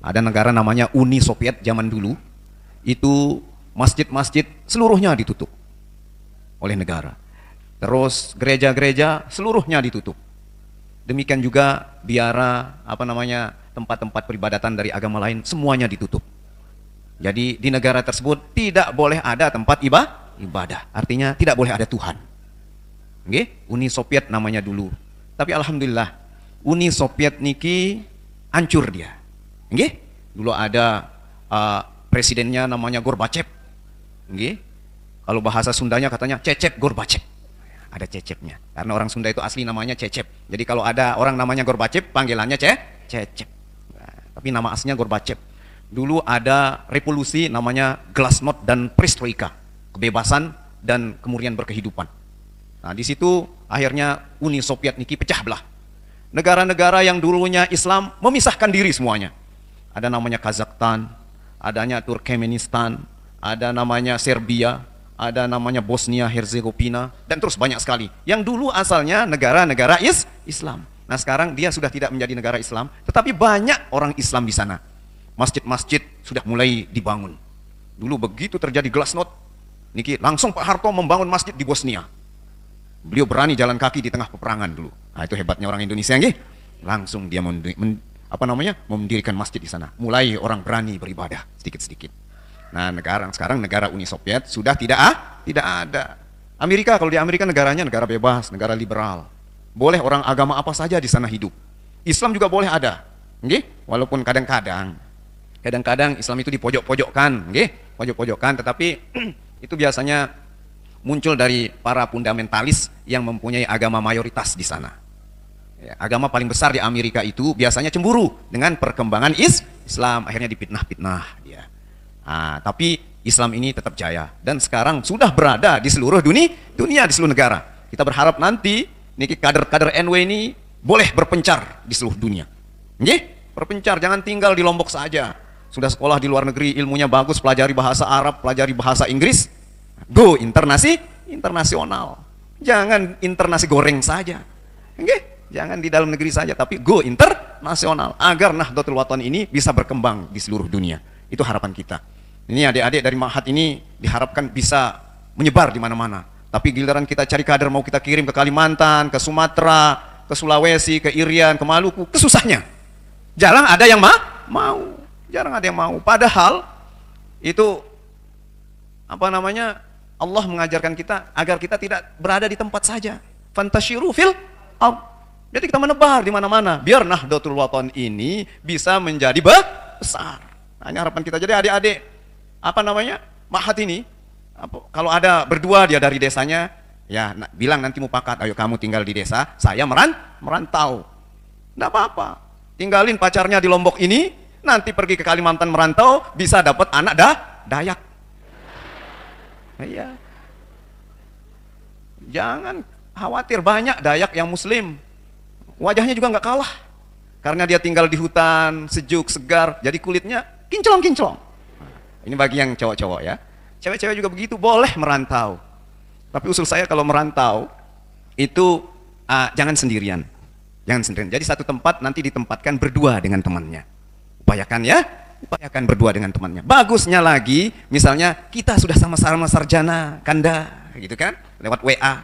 Ada negara namanya Uni Soviet zaman dulu, itu masjid-masjid seluruhnya ditutup oleh negara. Terus gereja-gereja seluruhnya ditutup. Demikian juga biara, tempat-tempat peribadatan dari agama lain semuanya ditutup. Jadi di negara tersebut tidak boleh ada tempat ibadah. Artinya tidak boleh ada Tuhan. Oke? Uni Soviet namanya dulu. Tapi alhamdulillah Uni Soviet niki hancur dia. Oke? Dulu ada presidennya namanya Gorbachev. Oke? Kalau bahasa Sundanya katanya Cecep Gorbachev. Ada Cecepnya. Karena orang Sunda itu asli namanya Cecep. Jadi kalau ada orang namanya Gorbachev, panggilannya Cecep. Nah, tapi nama aslinya Gorbachev. Dulu ada revolusi namanya Glasnost dan Perestroika. Kebebasan dan kemudian berkehidupan. Nah, di situ akhirnya Uni Soviet niki pecah belah. Negara-negara yang dulunya Islam memisahkan diri semuanya. Ada namanya Kazakhstan, adanya Turkmenistan, ada namanya Serbia, ada namanya Bosnia Herzegovina, dan terus banyak sekali. Yang dulu asalnya negara-negara Islam. Nah, sekarang dia sudah tidak menjadi negara Islam, tetapi banyak orang Islam di sana. Masjid-masjid sudah mulai dibangun. Dulu begitu terjadi Glasnost, niki langsung Pak Harto membangun masjid di Bosnia. Beliau berani jalan kaki di tengah peperangan dulu. Nah, itu hebatnya orang Indonesia nggih. Langsung dia mendirikan masjid di sana. Mulai orang berani beribadah sedikit-sedikit. Nah, sekarang negara Uni Soviet sudah tidak ada. Amerika, kalau di Amerika negaranya negara bebas, negara liberal. Boleh orang agama apa saja di sana hidup. Islam juga boleh ada. Nggih? Walaupun kadang-kadang Islam itu dipojok-pojokkan, nggih? Pojok-pojokkan, tetapi itu biasanya muncul dari para fundamentalis yang mempunyai agama mayoritas di sana. Ya, agama paling besar di Amerika itu biasanya cemburu dengan perkembangan Islam, akhirnya dipitnah-pitnah dia. Nah, tapi Islam ini tetap jaya dan sekarang sudah berada di seluruh dunia, di seluruh negara. Kita berharap nanti niki kader-kader NW ini boleh berpencar di seluruh dunia. Nggih? Berpencar, jangan tinggal di Lombok saja. Sudah sekolah di luar negeri, ilmunya bagus, pelajari bahasa Arab, pelajari bahasa Inggris. Go internasional. Jangan internasi goreng saja. Nggih? Jangan di dalam negeri saja, tapi go internasional agar Nahdlatul Wathon ini bisa berkembang di seluruh dunia. Itu harapan kita. Ini adik-adik dari Ma'had ini diharapkan bisa menyebar di mana-mana. Tapi giliran kita cari kader mau kita kirim ke Kalimantan, ke Sumatera, ke Sulawesi, ke Irian, ke Maluku, kesusahnya. Jarang ada yang mau. Jarang ada yang mau. Padahal itu Allah mengajarkan kita agar kita tidak berada di tempat saja. Fantasyiru fil ardh. Jadi kita menebar di mana-mana biar Nahdlatul Wathon ini bisa menjadi besar. Nah, ini harapan kita. Jadi adik-adik Ma'had ini kalau ada berdua dia dari desanya, ya bilang nanti mufakat, ayo kamu tinggal di desa, saya merantau. Enggak apa-apa. Tinggalin pacarnya di Lombok ini, nanti pergi ke Kalimantan merantau bisa dapat anak Dayak. Iya. Jangan khawatir, banyak Dayak yang muslim. Wajahnya juga nggak kalah. Karena dia tinggal di hutan, sejuk, segar, jadi kulitnya kinclong-kinclong. Ini bagi yang cowok-cowok ya. Cewek-cewek juga begitu, boleh merantau. Tapi usul saya kalau merantau, itu jangan sendirian. Jangan sendirian. Jadi satu tempat nanti ditempatkan berdua dengan temannya. Upayakan ya, upayakan berdua dengan temannya. Bagusnya lagi, misalnya kita sudah sama-sama sarjana, kanda, gitu kan, lewat WA.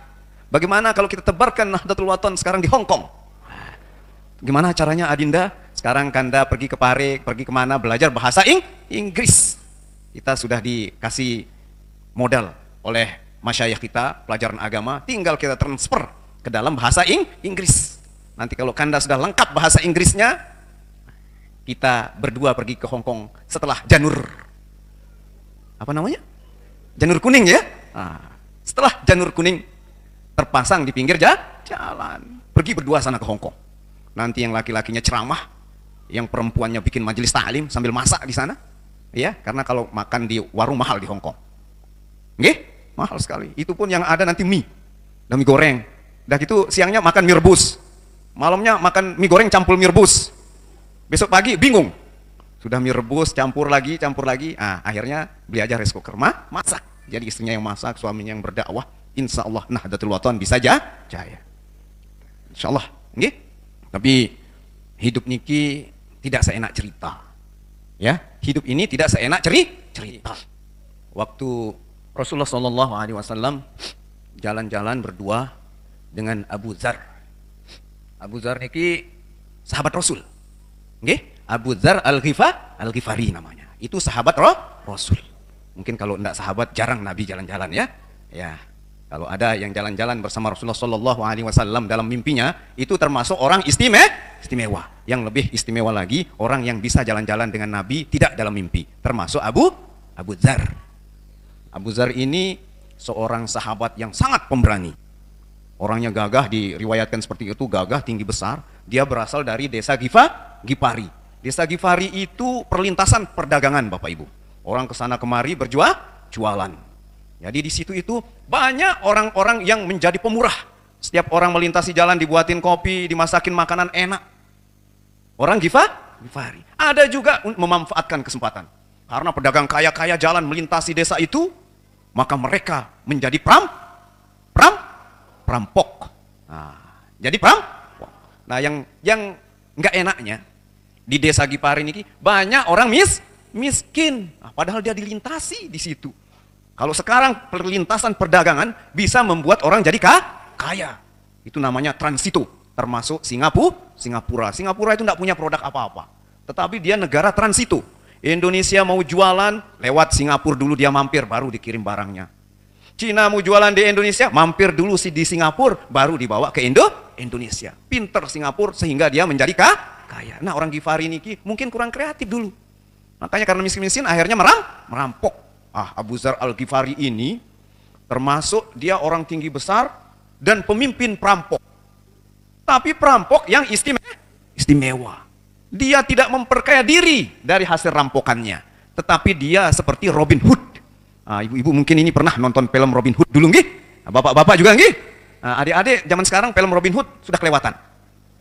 Bagaimana kalau kita tebarkan Nahdlatul Wathon sekarang di Hong Kong? Gimana caranya Adinda? Sekarang Kanda pergi ke Pare, pergi kemana belajar bahasa Inggris. Kita sudah dikasih modal oleh masyayikh kita, pelajaran agama, tinggal kita transfer ke dalam bahasa Inggris. Nanti kalau Kanda sudah lengkap bahasa Inggrisnya, kita berdua pergi ke Hong Kong setelah janur janur kuning ya. Setelah janur kuning terpasang di pinggir jalan, pergi berdua sana ke Hong Kong. Nanti yang laki-lakinya ceramah, yang perempuannya bikin majelis ta'lim sambil masak di sana, ya, karena kalau makan di warung mahal di Hong Kong, nggih, mahal sekali. Itu pun yang ada nanti mie goreng. Dah gitu siangnya makan mie rebus, malamnya makan mie goreng campur mie rebus. Besok pagi bingung, sudah mie rebus campur lagi. Akhirnya beli aja rice cooker, masak. Jadi istrinya yang masak, suaminya yang berdakwah. Insya Allah Nahdlatul Wathon bisa jaya. Insya Allah, nggih. Tapi hidup niki tidak seenak cerita. Ya, hidup ini tidak seenak cerita. Waktu Rasulullah SAW jalan-jalan berdua dengan Abu Dzar. Abu Dzar ini sahabat Rasul. Nggih? Abu Dzar Al-Ghifari namanya. Itu sahabat Rasul. Mungkin kalau tidak sahabat jarang Nabi jalan-jalan ya. Ya. Kalau ada yang jalan-jalan bersama Rasulullah SAW dalam mimpinya, itu termasuk orang istimewa. Yang lebih istimewa lagi, orang yang bisa jalan-jalan dengan Nabi tidak dalam mimpi. Termasuk Abu Dzar. Abu Dzar ini seorang sahabat yang sangat pemberani. Orangnya gagah, diriwayatkan seperti itu, gagah, tinggi besar. Dia berasal dari desa Gifari. Desa Gifari itu perlintasan perdagangan, Bapak Ibu. Orang kesana kemari jualan. Jadi di situ itu banyak orang-orang yang menjadi pemurah. Setiap orang melintasi jalan dibuatin kopi, dimasakin makanan enak. Orang Gifari. Ada juga memanfaatkan kesempatan. Karena pedagang kaya-kaya jalan melintasi desa itu, maka mereka menjadi perampok. Nah, jadi perampok. Nah, yang nggak enaknya di desa Gifari ini banyak orang miskin. Nah, padahal dia dilintasi di situ. Kalau sekarang perlintasan perdagangan bisa membuat orang jadi kaya. Itu namanya transito, termasuk Singapura. Singapura itu tidak punya produk apa-apa. Tetapi dia negara transito. Indonesia mau jualan, lewat Singapura dulu dia mampir, baru dikirim barangnya. Cina mau jualan di Indonesia, mampir dulu di Singapura, baru dibawa ke Indonesia. Pinter Singapura sehingga dia menjadi kaya. Nah, orang Gifari ini mungkin kurang kreatif dulu. Makanya karena miskin-miskin akhirnya merampok. Abu Dzar Al-Ghifari ini termasuk dia orang tinggi besar dan pemimpin perampok. Tapi perampok yang istimewa. Dia tidak memperkaya diri dari hasil rampokannya, tetapi dia seperti Robin Hood. Ibu-ibu mungkin ini pernah nonton film Robin Hood dulu nggih? Bapak-bapak juga nggih? Adik-adik zaman sekarang film Robin Hood sudah kelewatan.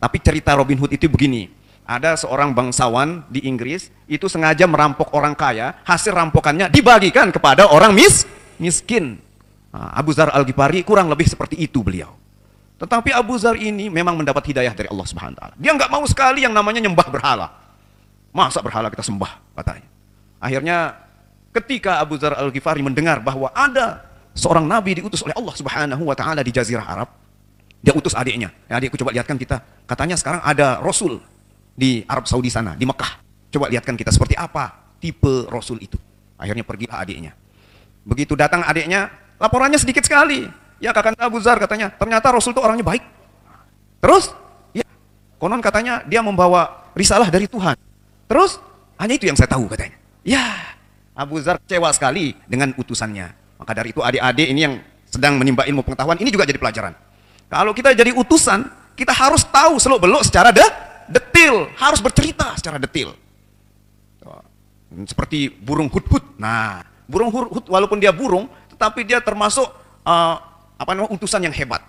Tapi cerita Robin Hood itu begini. Ada seorang bangsawan di Inggris, itu sengaja merampok orang kaya, hasil rampokannya dibagikan kepada orang miskin. Abu Dzar Al-Ghifari kurang lebih seperti itu beliau. Tetapi Abu Dzar ini memang mendapat hidayah dari Allah Subhanahu wa taala. Dia nggak mau sekali yang namanya nyembah berhala. Masa berhala kita sembah, katanya. Akhirnya ketika Abu Dzar Al-Ghifari mendengar bahwa ada seorang nabi diutus oleh Allah Subhanahu wa taala di Jazirah Arab, dia utus adiknya. Adikku coba lihatkan kita. Katanya sekarang ada Rasul di Arab Saudi sana, di Mekah. Coba lihatkan kita seperti apa tipe Rasul itu. Akhirnya pergilah adiknya. Begitu datang adiknya, laporannya sedikit sekali. Ya, kakak Abu Dzar katanya, ternyata Rasul itu orangnya baik. Terus, ya, konon katanya dia membawa risalah dari Tuhan. Terus, hanya itu yang saya tahu katanya. Ya, Abu Dzar kecewa sekali dengan utusannya. Maka dari itu adik-adik ini yang sedang menimba ilmu pengetahuan, ini juga jadi pelajaran. Kalau kita jadi utusan, kita harus tahu seluk-beluk secara detil, harus bercerita secara detil. Seperti burung hudhud. Nah, burung hudhud walaupun dia burung, tetapi dia termasuk utusan yang hebat.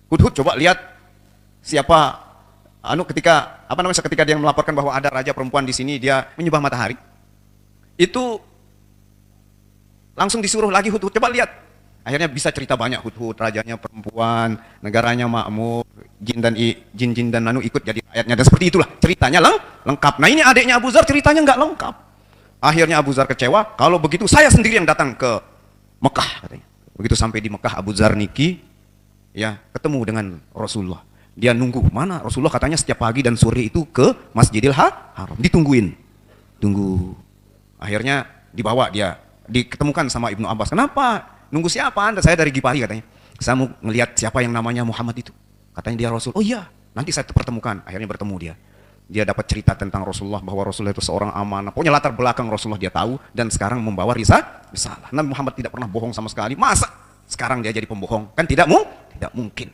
Hudhud coba lihat siapa ketika dia melaporkan bahwa ada raja perempuan di sini, dia menyembah matahari. Itu langsung disuruh lagi hudhud, coba lihat. Akhirnya bisa cerita banyak, hudhud, rajanya perempuan, negaranya makmur, jin dan ikut jadi rakyatnya, dan seperti itulah ceritanya lengkap. Nah, ini adiknya Abu Dzar ceritanya nggak lengkap. Akhirnya Abu Dzar kecewa, kalau begitu saya sendiri yang datang ke Mekah katanya. Begitu sampai di Mekah, Abu Dzar niki ya ketemu dengan Rasulullah. Dia nunggu, mana Rasulullah katanya setiap pagi dan sore itu ke Masjidil Haram, ditungguin. Tunggu. Akhirnya dibawa dia, diketemukan sama Ibnu Abbas. Kenapa? Nunggu siapa Anda? Saya dari Gifari katanya. Saya mau ngelihat siapa yang namanya Muhammad itu. Katanya dia Rasul. Oh iya, nanti saya pertemukan. Akhirnya bertemu dia. Dia dapat cerita tentang Rasulullah, bahwa Rasulullah itu seorang amanah. Pokoknya latar belakang Rasulullah dia tahu, dan sekarang membawa risalah. Nabi Muhammad tidak pernah bohong sama sekali. Masa sekarang dia jadi pembohong? Kan tidak mungkin.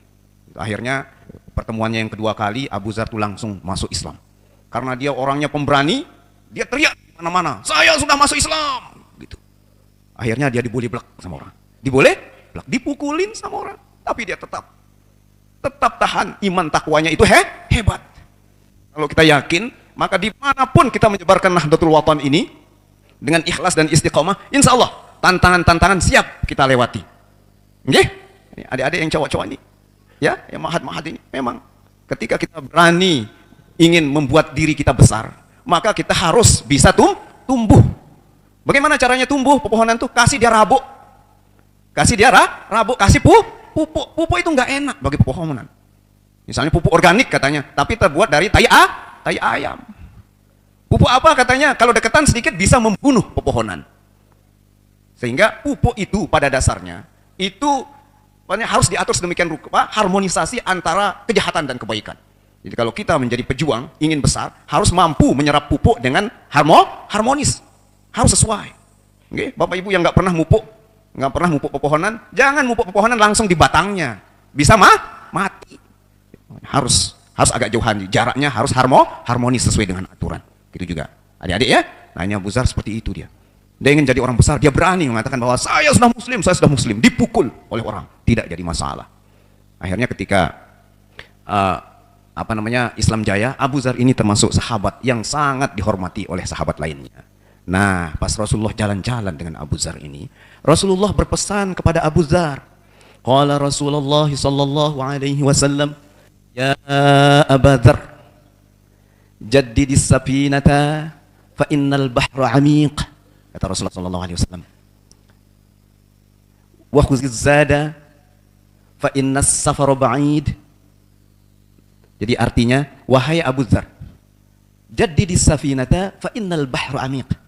Akhirnya pertemuannya yang kedua kali, Abu Dzar itu langsung masuk Islam. Karena dia orangnya pemberani, dia teriak mana-mana, saya sudah masuk Islam. Gitu. Akhirnya dia dibully blak sama orang. Dipukulin sama orang, tapi dia tetap tahan. Iman takwanya itu hebat. Kalau kita yakin, maka dimanapun kita menyebarkan Nahdlatul Wathon ini dengan ikhlas dan istiqomah, insya Allah tantangan-tantangan siap kita lewati. Nggih? Ini adik-adik yang cowok-cowok ini, ya, yang mahat-mahat ini, memang ketika kita berani ingin membuat diri kita besar, maka kita harus bisa tumbuh. Bagaimana caranya tumbuh pepohonan tuh? Kasih dia rabuk. Kasih dia rabuk, kasih pupuk. Pupuk itu nggak enak bagi pepohonan. Misalnya pupuk organik katanya, tapi terbuat dari tai ayam. Pupuk apa katanya? Kalau deketan sedikit bisa membunuh pepohonan. Sehingga pupuk itu pada dasarnya itu harus diatur sedemikian rupa, harmonisasi antara kejahatan dan kebaikan. Jadi kalau kita menjadi pejuang, ingin besar, harus mampu menyerap pupuk dengan harmonis. Harus sesuai. Oke, Bapak Ibu yang nggak pernah mupuk pepohonan, jangan mupuk pepohonan langsung di batangnya. Bisa mati. Harus agak jauhan, jaraknya harus harmonis sesuai dengan aturan. Gitu juga. Adik-adik ya, nah ini Abu Dzar seperti itu dia. Dia ingin jadi orang besar, dia berani mengatakan bahwa saya sudah muslim, dipukul oleh orang, tidak jadi masalah. Akhirnya ketika Islam jaya, Abu Dzar ini termasuk sahabat yang sangat dihormati oleh sahabat lainnya. Nah, pas Rasulullah jalan-jalan dengan Abu Dzar ini, Rasulullah berpesan kepada Abu Dzar. Qala Rasulullah sallallahu alaihi wasallam, "Ya Abu Dzar, jaddidis safinata fa innal bahra 'amiq." Kata Rasulullah sallallahu alaihi wasallam. "Wa khuziz zada fa innas safara ba'id." Jadi artinya, wahai Abu Dzar, jaddidis safinata fa innal bahra 'amiq.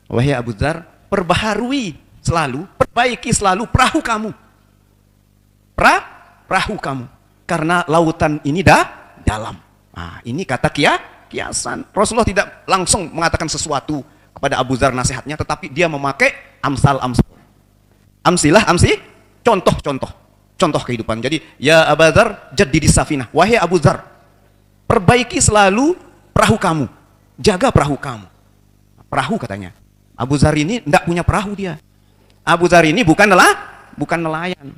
Wahai Abu Dzar, perbaiki selalu perahu kamu. Perahu kamu. Karena lautan ini dalam. Nah, ini kata kiasan. Rasulullah tidak langsung mengatakan sesuatu kepada Abu Dzar nasihatnya, tetapi dia memakai amsal-amsal. Contoh kehidupan. Jadi, ya Abu Dzar, jaddidis safinah. Wahai Abu Dzar, perbaiki selalu perahu kamu. Jaga perahu kamu. Perahu katanya. Abu Dzar ini tidak punya perahu dia. Abu Dzar ini bukan nelayan.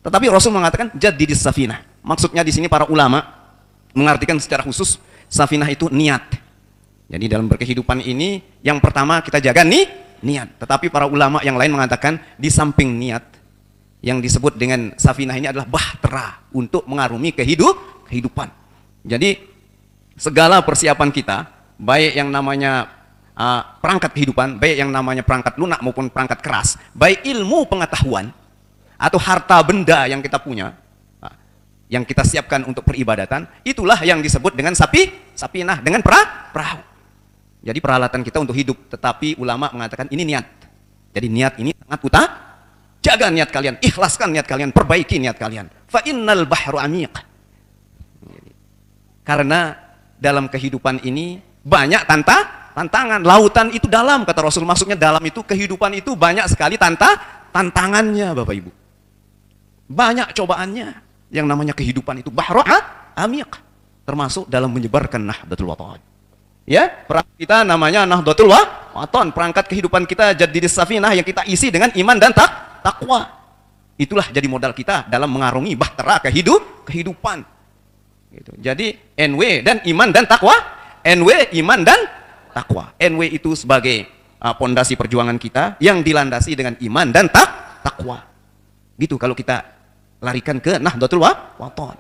Tetapi Rasul mengatakan jaddidis safinah. Maksudnya di sini para ulama mengartikan secara khusus safinah itu niat. Jadi dalam berkehidupan ini yang pertama kita jaga niat. Tetapi para ulama yang lain mengatakan di samping niat yang disebut dengan safinah ini adalah bahtera untuk mengarungi kehidupan. Jadi segala persiapan kita, baik yang namanya perangkat kehidupan, baik yang namanya perangkat lunak maupun perangkat keras, baik ilmu pengetahuan atau harta benda yang kita punya, yang kita siapkan untuk peribadatan, itulah yang disebut dengan safinah, dengan perahu. Jadi peralatan kita untuk hidup, tetapi ulama mengatakan ini niat. Jadi niat ini sangat utama. Jaga niat kalian, ikhlaskan niat kalian, perbaiki niat kalian. Fa innal bahru 'amiq. Karena dalam kehidupan ini banyak tantangan. Lautan itu dalam, kata Rasul. Maksudnya dalam itu kehidupan itu banyak sekali tantangannya, Bapak Ibu. Banyak cobaannya. Yang namanya kehidupan itu bahru 'amiq. Termasuk dalam menyebarkan Nahdlatul Wathon. Ya, perangkat kita namanya Nahdlatul Wathon, perangkat kehidupan kita jaddidis safinah yang kita isi dengan iman dan takwa. Itulah jadi modal kita dalam mengarungi bahtera kehidupan. Gitu. Jadi NW dan iman dan takwa, NW iman dan takwa. NW itu sebagai pondasi perjuangan kita yang dilandasi dengan iman dan takwa. Gitu kalau kita larikan ke Nahdlatul Wathon.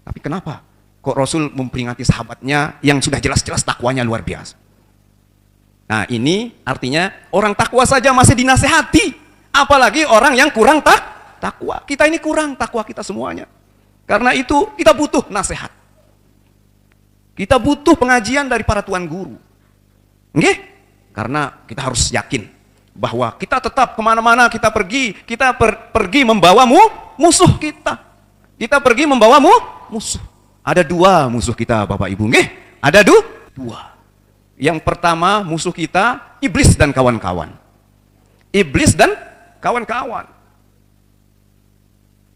Tapi kenapa kok Rasul memperingati sahabatnya yang sudah jelas-jelas takwanya luar biasa? Nah, ini artinya orang takwa saja masih dinasehati, apalagi orang yang kurang takwa. Kita ini kurang takwa kita semuanya. Karena itu kita butuh nasihat. Kita butuh pengajian dari para tuan guru. Nggih? Karena kita harus yakin bahwa kita tetap kemana-mana kita pergi, pergi membawa musuh kita. Kita pergi membawa musuh. Ada dua musuh kita, Bapak Ibu. Nggih? Ada dua. Yang pertama musuh kita iblis dan kawan-kawan. Iblis dan kawan-kawan.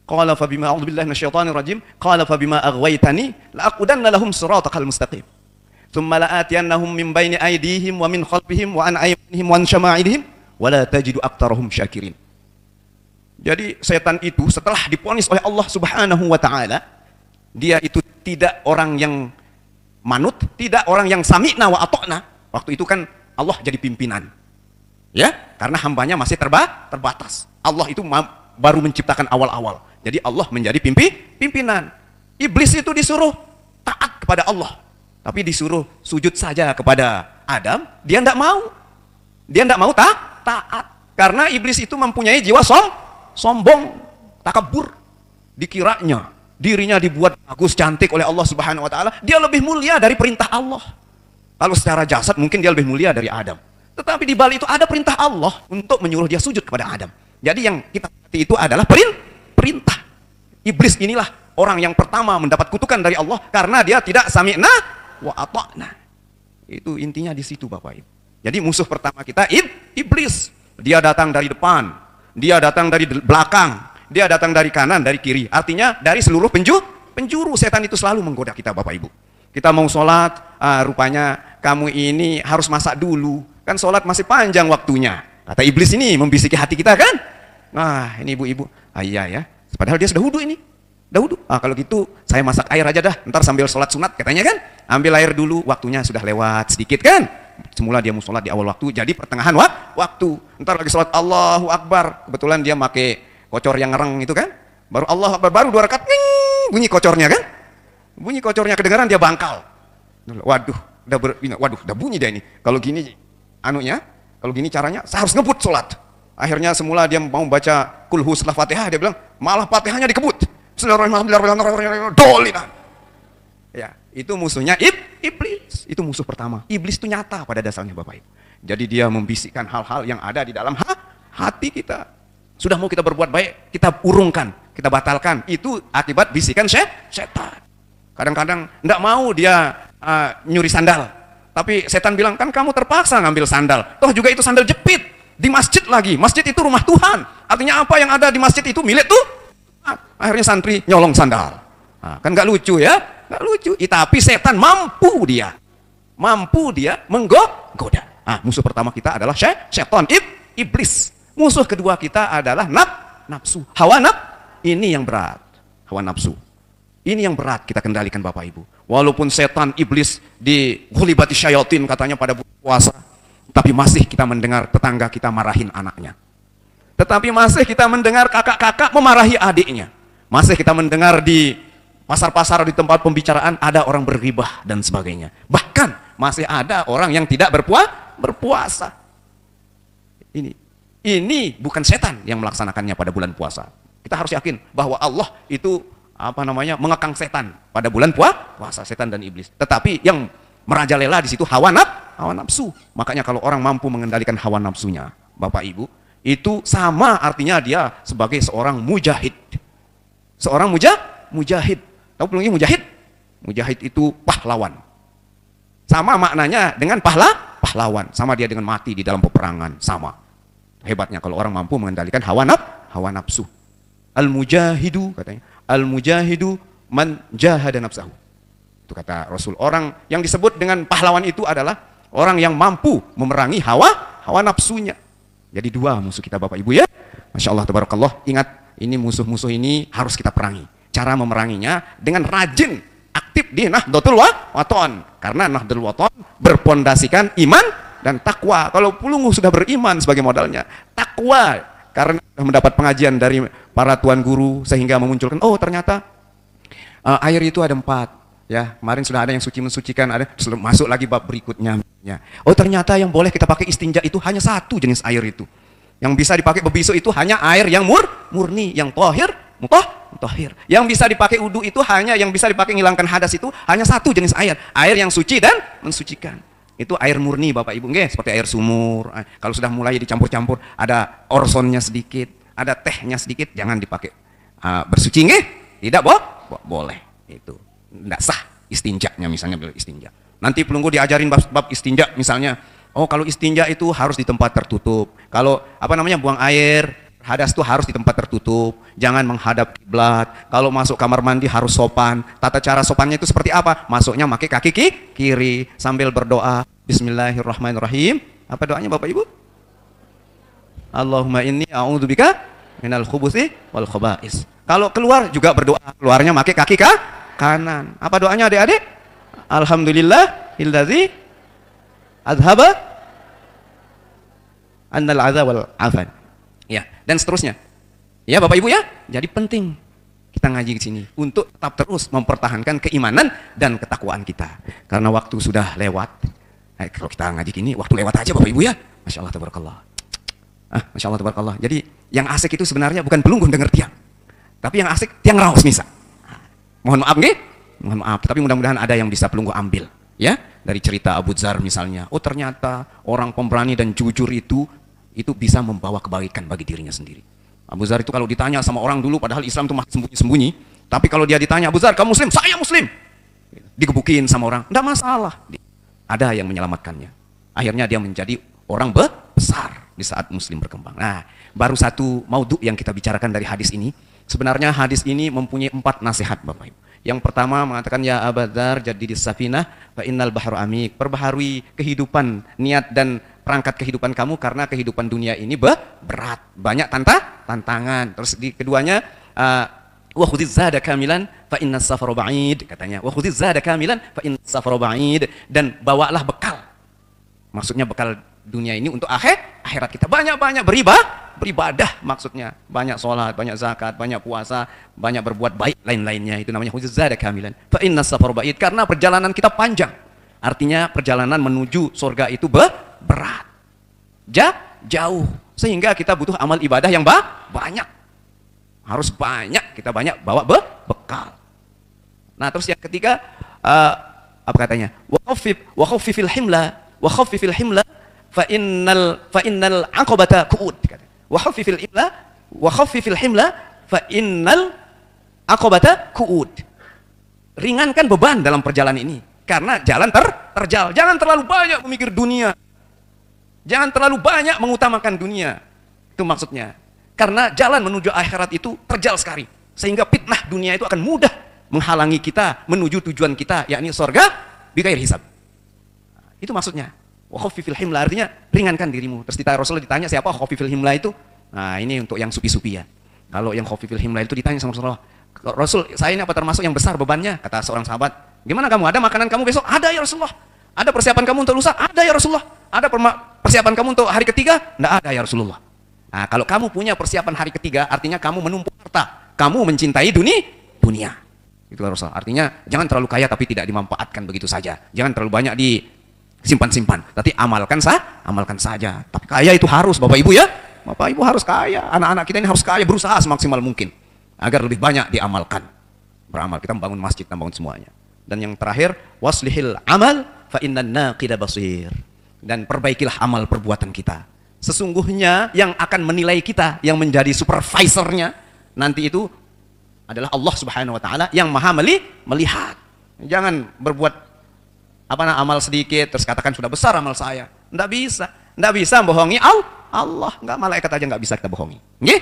Qala fa bima a'udzu billahi minasyaitonir rajim, qala fa bima aghwaytani la'aqudanna lahum siratal mustaqim. Tsumma la'atiyannahum min baini aydihim wa min khalfihim wa an aymanihim wa an syama'ilihim wa la tajidu aktsarahum syakirin. Jadi setan itu setelah diponis oleh Allah Subhanahu wa taala, dia itu tidak orang yang manut, tidak orang yang sami'na wa ata'na. Waktu itu kan Allah jadi pimpinan. Ya, karena hambanya masih terbatas. Allah itu baru menciptakan awal-awal. Jadi Allah menjadi pimpinan. Iblis itu disuruh taat kepada Allah. Tapi disuruh sujud saja kepada Adam, dia tidak mau. Dia tidak mau taat. Karena iblis itu mempunyai jiwa sombong, takabur. Dikiranya dirinya dibuat bagus, cantik oleh Allah Subhanahu wa taala, dia lebih mulia dari perintah Allah. Kalau secara jasad mungkin dia lebih mulia dari Adam. Tetapi di balik itu ada perintah Allah untuk menyuruh dia sujud kepada Adam. Jadi yang kita taati itu adalah perintah. Iblis inilah orang yang pertama mendapat kutukan dari Allah karena dia tidak sami'na wa ata'na. Itu intinya di situ Bapak Ibu. Jadi musuh pertama kita iblis. Dia datang dari depan, dia datang dari belakang, dia datang dari kanan, dari kiri. Artinya dari seluruh penjuru setan itu selalu menggoda kita Bapak Ibu. Kita mau sholat, rupanya kamu ini harus masak dulu. Kan sholat masih panjang waktunya. Kata iblis ini membisiki hati kita kan. Nah ini ibu-ibu, iya ya. Padahal dia sudah wudu ini. Udah wudu. Kalau gitu saya masak air aja dah. Ntar sambil sholat sunat katanya kan. Ambil air dulu, waktunya sudah lewat sedikit kan. Semula dia mau sholat di awal waktu, jadi pertengahan waktu. Ntar lagi sholat Allahu Akbar. Kebetulan dia pakai kocor yang ngereng itu kan. Baru Allahu Akbar, baru 2 rakaat, bunyi kocornya kan. Bunyi kocornya kedengaran, dia bangkal. Waduh, udah bunyi dia ini. Kalau gini kalau gini caranya, saya harus ngebut sholat. Akhirnya semula dia mau baca kulhu setelah Fatihah, dia bilang malah Fatihahnya dikebut. Dolinan. Ya, itu musuhnya iblis. Itu musuh pertama. Iblis itu nyata pada dasarnya Bapak Ibu. Jadi dia membisikkan hal-hal yang ada di dalam hati kita. Sudah mau kita berbuat baik, kita urungkan, kita batalkan. Itu akibat bisikan setan. Kadang-kadang enggak mau dia nyuri sandal. Tapi setan bilang, kan kamu terpaksa ngambil sandal. Toh juga itu sandal jepit. Di masjid lagi. Masjid itu rumah Tuhan. Artinya apa yang ada di masjid itu milik tuh. Akhirnya santri nyolong sandal. Kan nggak lucu ya? Nggak lucu. Tapi setan mampu dia menggoda. Musuh pertama kita adalah setan, iblis. Musuh kedua kita adalah nafsu. Hawa ini yang berat. Hawa nafsu. Ini yang berat kita kendalikan Bapak Ibu. Walaupun setan, iblis di ghulibati syayatin katanya pada bulan puasa, tapi masih kita mendengar tetangga kita marahin anaknya. Tetapi masih kita mendengar kakak-kakak memarahi adiknya. Masih kita mendengar di pasar-pasar, di tempat pembicaraan ada orang berghibah dan sebagainya. Bahkan masih ada orang yang tidak berpuasa. Ini bukan setan yang melaksanakannya pada bulan puasa. Kita harus yakin bahwa Allah itu mengekang setan pada bulan puasa, setan dan iblis. Tetapi yang merajalela di situ hawa nafsu. Makanya kalau orang mampu mengendalikan hawa nafsunya, Bapak Ibu, itu sama artinya dia sebagai seorang mujahid. Seorang mujahid. Tahu belum mujahid? Mujahid itu pahlawan. Sama maknanya dengan pahlawan. Sama dia dengan mati di dalam peperangan. Sama. Hebatnya kalau orang mampu mengendalikan hawa nafsu. Al-mujahidu katanya. Al-mujahidu man jahada nafsahu. Itu kata Rasul. Orang yang disebut dengan pahlawan itu adalah orang yang mampu memerangi hawa nafsunya. Jadi 2 musuh kita Bapak Ibu ya. Masya Allah tabarakallah. Ingat, ini musuh-musuh ini harus kita perangi. Cara memeranginya dengan rajin, aktif di Nahdlatul Wathon. Karena Nahdlatul Wathon berpondasikan iman dan takwa. Kalau Pulungu sudah beriman sebagai modalnya, takwa karena sudah mendapat pengajian dari para tuan guru sehingga memunculkan, oh ternyata air itu ada 4. Ya, kemarin sudah ada yang suci mensucikan, ada masuk lagi bab berikutnya. Ya. Oh ternyata yang boleh kita pakai istinja itu hanya 1 jenis air itu. Yang bisa dipakai bebisu itu hanya air yang murni, yang tohir, mutahhir. Yang bisa dipakai wudu itu hanya, yang bisa dipakai menghilangkan hadas itu hanya 1 jenis air yang suci dan mensucikan. Itu air murni Bapak Ibu, nggih, seperti air sumur. Kalau sudah mulai dicampur-campur, ada orsonnya sedikit, ada tehnya sedikit, jangan dipakai bersuci, nggih? Tidak boleh. Itu enggak sah istinjanya, misalnya beliau istinja. Nanti Pelunggu diajarin bab istinja misalnya. Oh, kalau istinja itu harus di tempat tertutup. Kalau buang air hadas itu harus di tempat tertutup. Jangan menghadap kiblat. Kalau masuk kamar mandi harus sopan. Tata cara sopannya itu seperti apa? Masuknya pakai kaki kiri sambil berdoa. Bismillahirrahmanirrahim. Apa doanya Bapak Ibu? Allahumma inni a'udzubika minal khubuthi wal khaba'is. Kalau keluar juga berdoa. Keluarnya pakai kaki kanan. Apa doanya adik-adik? Alhamdulillahilladzi adhaba annal adza wal afan. Ya, dan seterusnya. Ya Bapak Ibu ya. Jadi penting Kita ngaji di sini untuk tetap terus mempertahankan keimanan dan ketakwaan kita. Karena waktu sudah lewat. Kalau kita ngaji gini, waktu lewat aja Bapak Ibu ya. Masya Allah, tabarakallah. Masya Allah, tabarakallah. Jadi yang asik itu sebenarnya bukan pelungguh denger tiang. Tapi yang asik tiang raos misa. Mohon maaf nggih? Mohon maaf, tapi mudah-mudahan ada yang bisa pelungguh ambil. Ya, dari cerita Abu Dzar misalnya. Oh ternyata orang pemberani dan jujur itu bisa membawa kebaikan bagi dirinya sendiri. Abu Dzar itu kalau ditanya sama orang dulu, padahal Islam itu masih sembunyi-sembunyi, tapi kalau dia ditanya, Abu Dzar kamu muslim? Saya muslim. Digebukin sama orang, enggak masalah. Ada yang menyelamatkannya. Akhirnya dia menjadi orang besar di saat muslim berkembang. Nah, baru satu maudhu yang kita bicarakan dari hadis ini. Sebenarnya hadis ini mempunyai 4 nasihat Bapak Ibu. Yang pertama mengatakan, ya Abu Dzar jadi di safinah fa innal bahru amik. Perbaharui kehidupan, niat dan perangkat kehidupan kamu karena kehidupan dunia ini berat, banyak tantangan. Terus di keduanya wa khudziz zada kamilan fa innas safara ba'id, katanya. Wa khudziz zada kamilan fa innas safara ba'id, dan bawalah bekal. Maksudnya bekal dunia ini untuk akhirat kita. Banyak-banyak beribadah maksudnya. Banyak sholat, banyak zakat, banyak puasa, banyak berbuat baik lain-lainnya. Itu namanya khudziz zada kamilan fa innas safara ba'id, karena perjalanan kita panjang. Artinya perjalanan menuju surga itu berat, jauh, sehingga kita butuh amal ibadah yang banyak, harus banyak, kita banyak bawa bekal. Nah terus yang ketiga apa katanya, wa khaffifil himla fa innal aqabata qu'ud, wa khaffifil himla fa innal aqabata qu'ud. Ringankan beban dalam perjalanan ini, karena jalan terjal. Jangan terlalu banyak memikir dunia. Jangan terlalu banyak mengutamakan dunia. Itu maksudnya. Karena jalan menuju akhirat itu terjal sekali. Sehingga fitnah dunia itu akan mudah menghalangi kita menuju tujuan kita, yakni surga bighairi hisab. Itu maksudnya. Wa khaffifil himla, artinya ringankan dirimu. Terus Rasulullah ditanya siapa khaffifil himla itu? Nah, ini untuk yang supi-supi ya. Kalau yang khaffifil himla itu ditanya sama Rasulullah, Rasul, saya ini apa termasuk yang besar bebannya? Kata seorang sahabat, gimana kamu? Ada makanan kamu besok? Ada ya Rasulullah. Ada persiapan kamu untuk lusa? Ada ya Rasulullah. Ada persiapan kamu untuk hari ketiga? Tidak ada ya Rasulullah. Nah, kalau kamu punya persiapan hari ketiga, artinya kamu menumpuk harta. Kamu mencintai dunia. Itulah Rasulullah. Artinya jangan terlalu kaya tapi tidak dimanfaatkan begitu saja. Jangan terlalu banyak disimpan-simpan. Tapi amalkan saja. Tapi kaya itu harus, Bapak Ibu ya. Bapak Ibu harus kaya. Anak-anak kita ini harus kaya, berusaha semaksimal mungkin agar lebih banyak diamalkan. Beramal, kita membangun masjid, kita membangun semuanya. Dan yang terakhir, waslihil amal fa innan naqida basir. Dan perbaikilah amal perbuatan kita. Sesungguhnya yang akan menilai kita, yang menjadi supervisornya nanti itu adalah Allah Subhanahu wa taala yang Maha melihat. Jangan berbuat amal sedikit terus katakan sudah besar amal saya. Enggak bisa. Enggak bisa bohongi Allah. Enggak, malaikat aja enggak bisa kita bohongi. Nggih?